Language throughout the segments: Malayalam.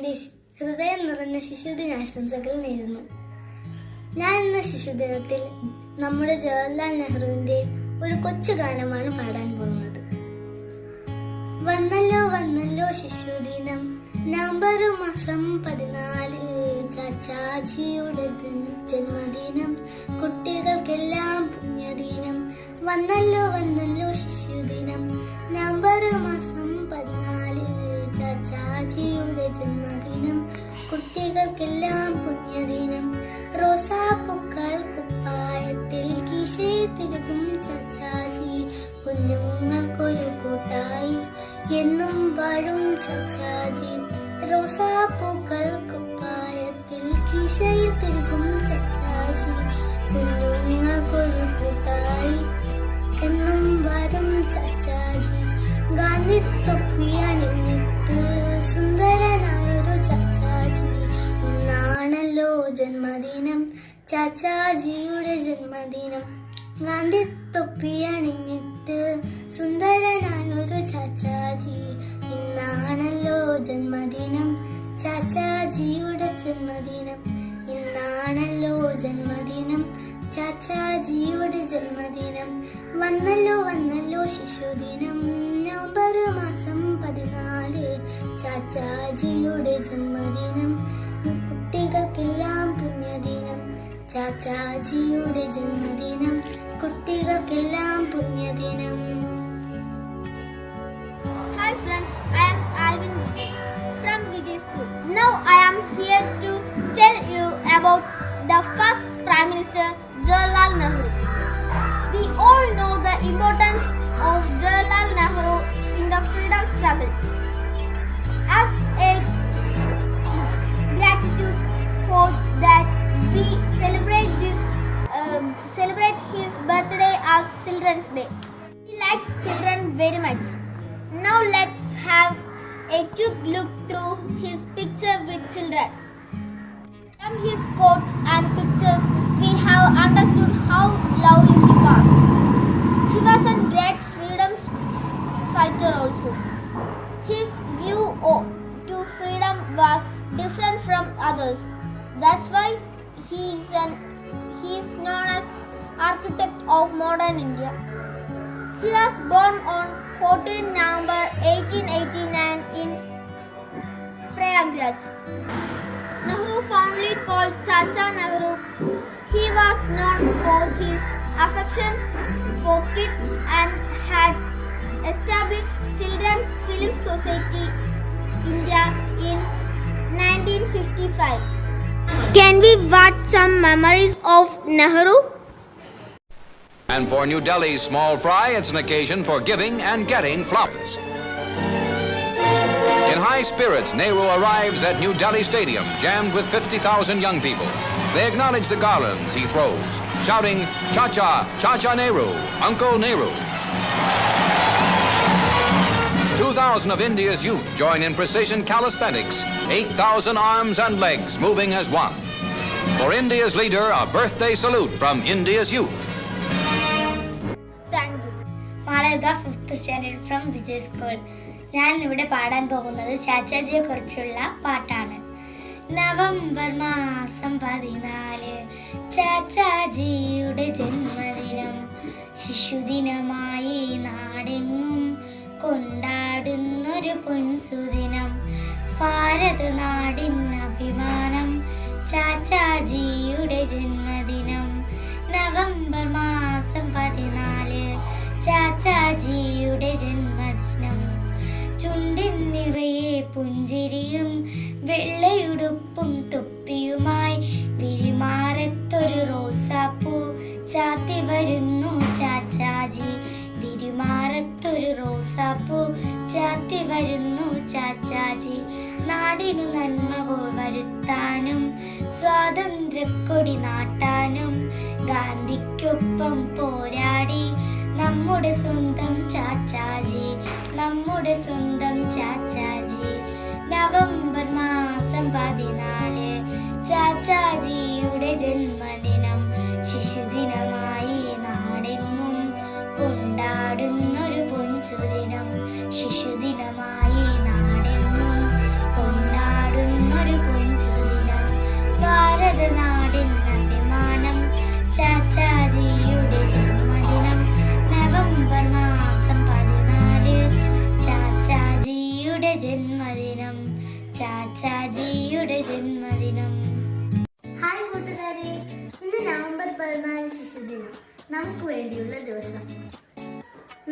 എൻ്റെ ഹൃദയം നിറഞ്ഞ ശിശുദിനാശംസകൾ നേരുന്നു. ഞാൻ ഇന്ന് ശിശുദിനത്തിൽ നമ്മുടെ ജവഹർലാൽ നെഹ്റുവിൻ്റെ ഒരു കൊച്ചു ഗാനമാണ് പാടാൻ പോകുന്നത്. വന്നല്ലോ വന്നല്ലോ ശിശുദിനം, നവംബർ മാസം 14, ചാച്ചാജിയുടെ ജന്മദിനം, കുട്ടികൾക്കെല്ലാം പുണ്യദിനം. വന്നല്ലോ വന്നല്ലോ ശിശുദിനം, നവംബർ മാസം 14, ചാച്ചാജിയുടെ ജന്മദിനം, കുട്ടികൾക്കെല്ലാം പുണ്യദിനം. റോസാപ്പൂക്കൾ കുപ്പായത്തിൽ കീശയിൽ തിരുകും ചാച്ചാജി, കുഞ്ഞുങ്ങൾക്കൊരു കൂട്ടായി എന്നും വാഴും ചാച്ചാജി. റോസാപ്പൂക്കൾ കുപ്പായത്തിൽ കീശയിൽ തിരുകും ചാച്ചാജി, കുഞ്ഞുങ്ങൾക്കൊരു കൂട്ടായി എന്നും വാഴും ചാച്ചാജി. ഗാന്ധി തൊപ്പി അണിഞ്ഞിട്ട് സുന്ദരനായൊരു ചാച്ചാജി, ഇന്നാണല്ലോ ജന്മദിനം, ചാച്ചാജിയുടെ ജന്മദിനം. ഗാന്ധി തൊപ്പി അണിഞ്ഞിട്ട് സുന്ദരനായൊരു ചാച്ചാജി, ഇന്നാണല്ലോ ജന്മദിനം, ചാച്ചാജിയുടെ ജന്മദിനം. ഇന്നാണല്ലോ ജന്മദിനം, ചാച്ചാജിയുടെ ജന്മദിനം. വന്നല്ലോ വന്നല്ലോ ശിശുദിനം, നവംബർ മാസം 14, ചാച്ചാജിയുടെ ജന്മദിനം, കുട്ടികൾക്കെല്ലാം പുണ്യദിനം. ചാച്ചാജിയുടെ ജന്മദിനം, കുട്ടികൾക്കെല്ലാം പുണ്യദിനം. Hi friends, I am Alvin from Vijay School. Now I am here to tell you about the first Prime Minister Jawaharlal Nehru. We all know the importance of Jawaharlal Nehru in the freedom struggle. As a gratitude for that, we celebrate his birthday as Children's Day. He likes children very much. Now let's have a quick look through his picture with children. From his quotes and pictures, we have understood how loving he was. He was a great freedom fighter also. His view to freedom was different from others. That's why he is known as architect of modern India. He was born on 14 November 1889 in Prayagraj. Nehru, fondly called Chacha Nehru, he was known for his affection for kids and had established Children's Film Society India in 1955. Can we watch some memories of Nehru? And for New Delhi's small fry, it's an occasion for giving and getting flowers. In high spirits, Nehru arrives at New Delhi Stadium, jammed with 50,000 young people. They acknowledge the garlands he throws, shouting, "Cha-cha, Cha-cha Nehru, Uncle Nehru." 2,000 of India's youth join in precision calisthenics, 8,000 arms and legs moving as one. For India's leader, a birthday salute from India's youth. Thank you. Malavika 5th standard from Vijay school. ഞാൻ ഇവിടെ പാടാൻ പോകുന്നത് ചാച്ചാജിയെ കുറിച്ചുള്ള പാട്ടാണ്. നവംബർ മാസം 14, ചാച്ചാജിയുടെ ജന്മദിനം, ശിശുദിനമായി നാടെങ്ങും കൊണ്ടാടുന്നൊരു പൊൻസുദിനം. ഭാരത നാടിൻ അഭിമാനം, ചാച്ചാജിയുടെ ജന്മദിനം. നവംബർ മാസം 14, ചാച്ചാജിയുടെ ജന്മദിനം. ചുണ്ടിൻ നിറയെ പുഞ്ചിരിയും വെള്ളയുടുപ്പും തൊപ്പിയുമായി വിരിമാറത്തൊരു റോസാപ്പൂ ചാത്തി വരുന്നു ചാച്ചാജി. വിരിമാറത്തൊരു റോസാപ്പൂ ചാത്തി വരുന്നു ചാച്ചാജി. നാടിനു നന്മകൾ വരുത്താനും സ്വാതന്ത്ര്യക്കൊടി നാട്ടാനും ഗാന്ധിക്കൊപ്പം പോരാടി നമ്മുടെ സ്വന്തം ചാച്ചാജി, നമ്മുടെ സ്വന്തം ചാച്ചാജി. നവംബർ മാസം 14, ചാച്ചാജിയുടെ ജന്മദിനം, ശിശുദിനമായി നാടെങ്ങും കൊണ്ടാടുന്നൊരു പൊൻസുദിനം. ശിശുദിനമായി നാടെങ്ങും കൊണ്ടാടുന്ന ചാച്ചാജിയുടെ ജന്മദിനം. ഹായ് കൂട്ടുകാരെ, ഇന്ന് നവംബർ 14 ശിശുദിനം, നമുക്ക് വേണ്ടിയുള്ള ദിവസം.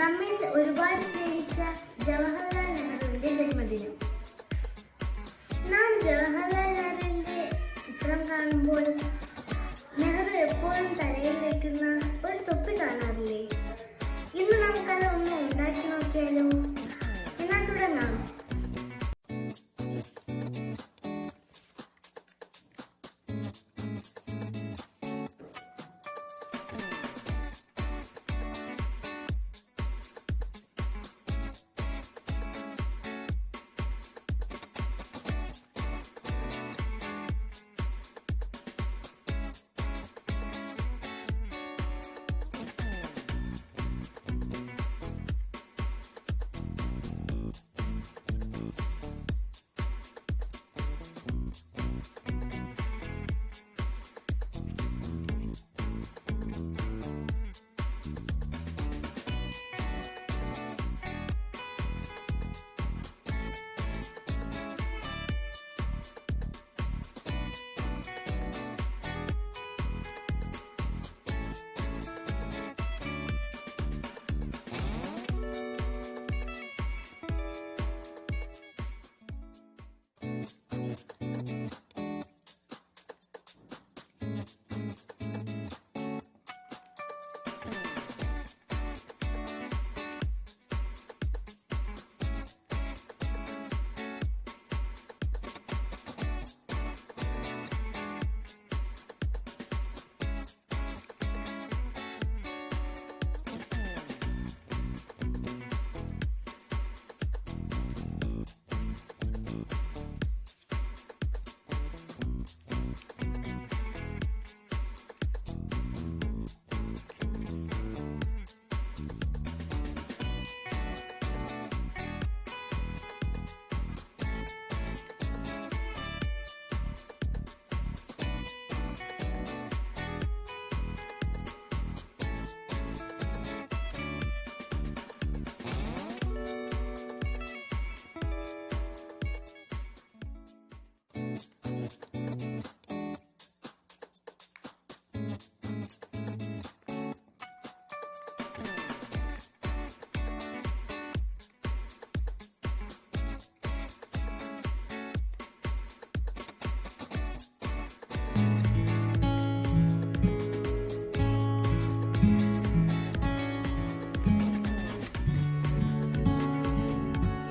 നമ്മെ ഒരുപാട് സ്നേഹിച്ച ജവഹർലാൽ നെഹ്റുവിന്റെ ജന്മദിനം. നാം ജവഹർലാൽ നെഹ്റുവിന്റെ ചിത്രം കാണുമ്പോൾ നെഹ്റു എപ്പോഴും തലയിൽ വെക്കുന്ന ഒരു തൊപ്പി കാണാറില്ലേ? ഇന്ന് നമുക്കത് ഒന്ന് ഉണ്ടാക്കി നോക്കിയാലോ? എന്നാൽ തുടങ്ങാം.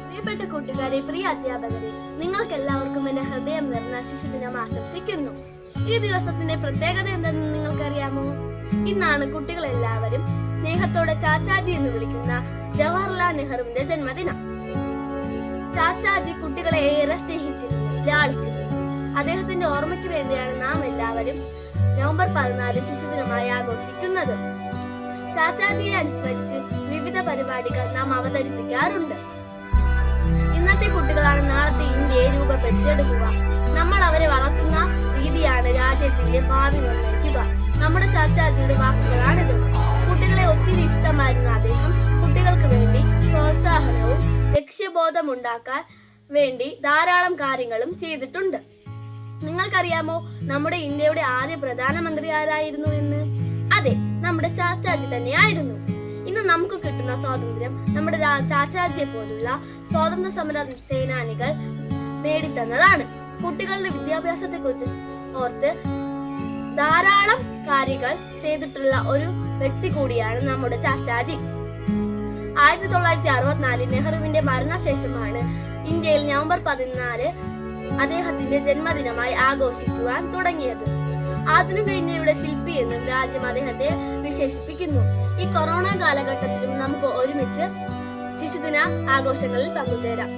പ്രിയപ്പെട്ട കൂട്ടുകാരെ, പ്രിയ അധ്യാപകരെ, നിങ്ങൾക്കെല്ലാവർക്കും എന്റെ ഹൃദയം നിറഞ്ഞ ശിശുദിനം ആശംസിക്കുന്നു. ഈ ദിവസത്തിന്റെ പ്രത്യേകത എന്തെന്ന് നിങ്ങൾക്കറിയാമോ? ഇന്നാണ് കുട്ടികളെല്ലാവരും സ്നേഹത്തോടെ ചാച്ചാജി എന്ന് വിളിക്കുന്ന ജവഹർലാൽ നെഹ്റുവിന്റെ ജന്മദിനം. ചാച്ചാജി കുട്ടികളെ ഏറെ സ്നേഹിച്ചിരുന്നു, ലാളിച്ചിരുന്നു. അദ്ദേഹത്തിന്റെ ഓർമ്മയ്ക്ക് വേണ്ടിയാണ് നാം എല്ലാവരും നവംബർ 14 ശിശുദിനമായി ആഘോഷിക്കുന്നത്. ചാച്ചാജിയെ അനുസ്മരിച്ച് വിവിധ പരിപാടികൾ നാം അവതരിപ്പിക്കാറുണ്ട്. ഇന്നത്തെ കുട്ടികളാണ് നാളത്തെ ഇന്ത്യയെ രൂപപ്പെടുത്തിയെടുക്കുക. നമ്മൾ അവരെ വളർത്തുന്ന രീതിയാണ് രാജ്യത്തിന്റെ ഭാവി നിർണ്ണയിക്കുക. നമ്മുടെ ചാച്ചാജിയുടെ വാക്കുകളാണിത്. കുട്ടികളെ ഒത്തിരി ഇഷ്ടമായിരുന്ന അദ്ദേഹം കുട്ടികൾക്ക് വേണ്ടി പ്രോത്സാഹനവും ലക്ഷ്യബോധമുണ്ടാക്കാൻ വേണ്ടി ധാരാളം കാര്യങ്ങളും ചെയ്തിട്ടുണ്ട്. നിങ്ങൾക്കറിയാമോ നമ്മുടെ ഇന്ത്യയുടെ ആദ്യ പ്രധാനമന്ത്രി ആരായിരുന്നു എന്ന്? അതെ, നമ്മുടെ ചാച്ചാജി തന്നെയായിരുന്നു. ഇന്ന് നമുക്ക് കിട്ടുന്ന സ്വാതന്ത്ര്യം നമ്മുടെ ചാച്ചാജിയെ പോലുള്ള സ്വാതന്ത്ര്യ സമര സേനാനികൾ നേടിത്തന്നതാണ്. കുട്ടികളുടെ വിദ്യാഭ്യാസത്തെ കുറിച്ച് ഓർത്ത് ധാരാളം കാര്യങ്ങൾ ചെയ്തിട്ടുള്ള ഒരു വ്യക്തി കൂടിയാണ് നമ്മുടെ ചാച്ചാജി. 1964 നെഹ്റുവിന്റെ മരണശേഷമാണ് ഇന്ത്യയിൽ നവംബർ 14 അദ്ദേഹത്തിന്റെ ജന്മദിനമായി ആഘോഷിക്കുവാൻ തുടങ്ങിയത്. ആധുനിക ഇന്ത്യയുടെ ശില്പി എന്നും രാജ്യം അദ്ദേഹത്തെ വിശേഷിപ്പിക്കുന്നു. ഈ കൊറോണ കാലഘട്ടത്തിലും നമുക്ക് ഒരുമിച്ച് ശിശുദിന ആഘോഷങ്ങളിൽ പങ്കുചേരാം.